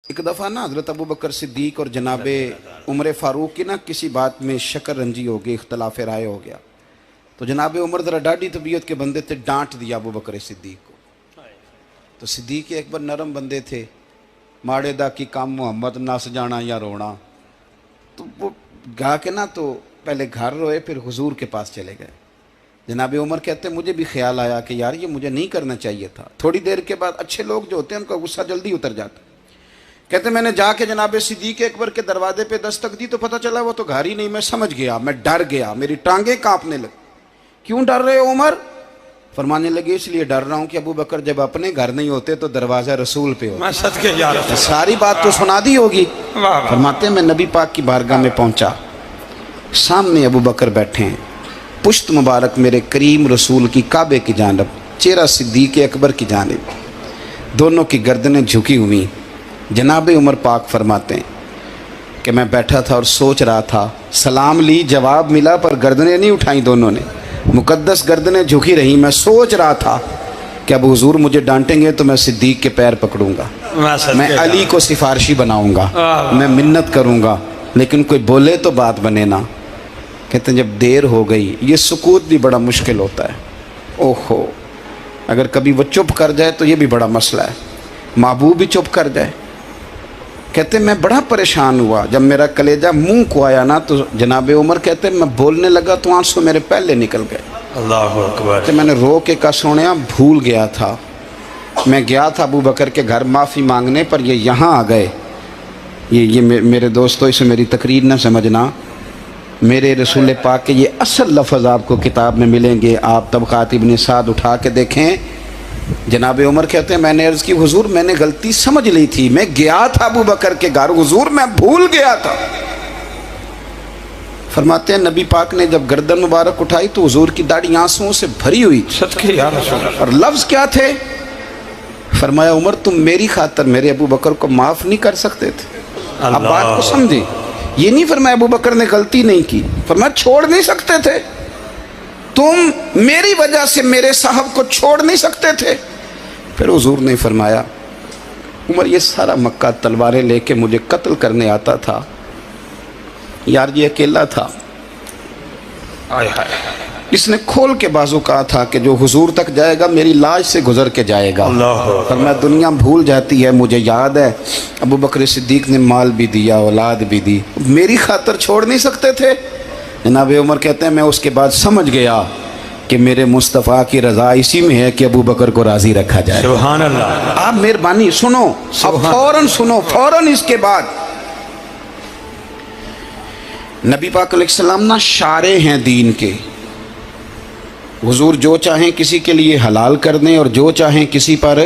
ایک دفعہ نا حضرت ابو بکر صدیق اور جناب عمر فاروق کی نا کسی بات میں شکر رنجی ہو گئی، اختلاف رائے ہو گیا، تو جناب عمر ذرا ڈاڈی طبیعت کے بندے تھے، ڈانٹ دیا ابو بکر صدیق کو۔ تو صدیق اکبر نرم بندے تھے، ماڑے دا کی کام محمد نس جانا یا رونا، تو وہ گا کے نا تو پہلے گھر روئے، پھر حضور کے پاس چلے گئے۔ جناب عمر کہتے ہیں مجھے بھی خیال آیا کہ یار یہ مجھے نہیں کرنا چاہیے تھا۔ تھوڑی دیر کے بعد اچھے لوگ جو ہوتے ہیں ان کا غصہ جلدی اتر جاتا ہے۔ کہتے میں نے جا کے جناب صدیق اکبر کے دروازے پہ دستک دی تو پتہ چلا وہ تو گھر ہی نہیں، میں سمجھ گیا، میں ڈر گیا، میری ٹانگیں کانپنے لگی۔ کیوں ڈر رہے ہو عمر؟ فرمانے لگے اس لیے ڈر رہا ہوں کہ ابو بکر جب اپنے گھر نہیں ہوتے تو دروازہ رسول پہ ہوتا۔ میں صدقے جا رہا ہوں۔ ساری بات تو سنا دی ہوگی۔ فرماتے ہیں میں نبی پاک کی بارگاہ میں پہنچا، سامنے ابو بکر بیٹھے ہیں، پشت مبارک میرے کریم رسول کی کعبے کی جانب، چہرہ صدیق اکبر کی جانب، دونوں کی گردنیں جھکی ہوئی۔ جناب عمر پاک فرماتے ہیں کہ میں بیٹھا تھا اور سوچ رہا تھا، سلام لی، جواب ملا، پر گردنیں نہیں اٹھائیں دونوں نے، مقدس گردنیں جھکی رہی۔ میں سوچ رہا تھا کہ اب حضور مجھے ڈانٹیں گے تو میں صدیق کے پیر پکڑوں گا، میں علی کو سفارشی بناؤں گا، میں منت کروں گا، لیکن کوئی بولے تو بات بنے نا۔ کہتے ہیں جب دیر ہو گئی، یہ سکوت بھی بڑا مشکل ہوتا ہے، اوہو اگر کبھی وہ چپ کر جائے تو یہ بھی بڑا مسئلہ ہے، محبوب بھی چپ کر جائے۔ کہتے ہیں میں بڑا پریشان ہوا، جب میرا کلیجہ منہ کو آیا نا تو جناب عمر کہتے ہیں میں بولنے لگا تو آنسو میرے پہلے نکل گئے۔ اللہ اکبر۔ کہ میں نے رو کے کہا سونیا بھول گیا تھا، میں گیا تھا ابو بکر کے گھر معافی مانگنے، پر یہ یہاں آ گئے۔ یہ میرے دوستو اسے میری تقریر نہ سمجھنا، میرے رسول پاک کے یہ اصل لفظ آپ کو کتاب میں ملیں گے، آپ طبقات ابن سعد اٹھا کے دیکھیں۔ جناب عمر کہتے ہیں میں نے عرض کی حضور میں نے غلطی سمجھ لی تھی، میں گیا تھا ابو بکر کے گھر حضور، میں بھول گیا تھا۔ فرماتے ہیں نبی پاک نے جب گردن مبارک اٹھائی تو حضور کی داڑھی آنسوؤں سے بھری ہوئی تھی، صدقے یا رسول اللہ۔ اور لفظ کیا تھے؟ فرمایا عمر تم میری خاطر میرے ابو بکر کو معاف نہیں کر سکتے تھے؟ اب بات کو سمجھیں، یہ نہیں فرمایا ابو بکر نے غلطی نہیں کی، فرمایا چھوڑ نہیں سکتے تھے، تم میری وجہ سے میرے صاحب کو چھوڑ نہیں سکتے تھے۔ پھر حضور نے فرمایا عمر یہ سارا مکہ تلواریں لے کے مجھے قتل کرنے آتا تھا، یار یہ اکیلا تھا، اس نے کھول کے بازو کہا تھا کہ جو حضور تک جائے گا میری لاش سے گزر کے جائے گا۔ فرمایا دنیا بھول جاتی ہے، مجھے یاد ہے ابو بکر صدیق نے مال بھی دیا، اولاد بھی دی، میری خاطر چھوڑ نہیں سکتے تھے۔ جناب عمر کہتے ہیں میں اس کے بعد سمجھ گیا کہ میرے مصطفیٰ کی رضا اسی میں ہے کہ ابو بکر کو راضی رکھا جائے۔ سبحان اللہ۔ آپ مہربانی سنو، اب فوراً سنو، فوراً اس کے بعد نبی پاک علیہ السلام نا شارع ہیں دین کے، حضور جو چاہیں کسی کے لیے حلال کر دیں اور جو چاہیں کسی پر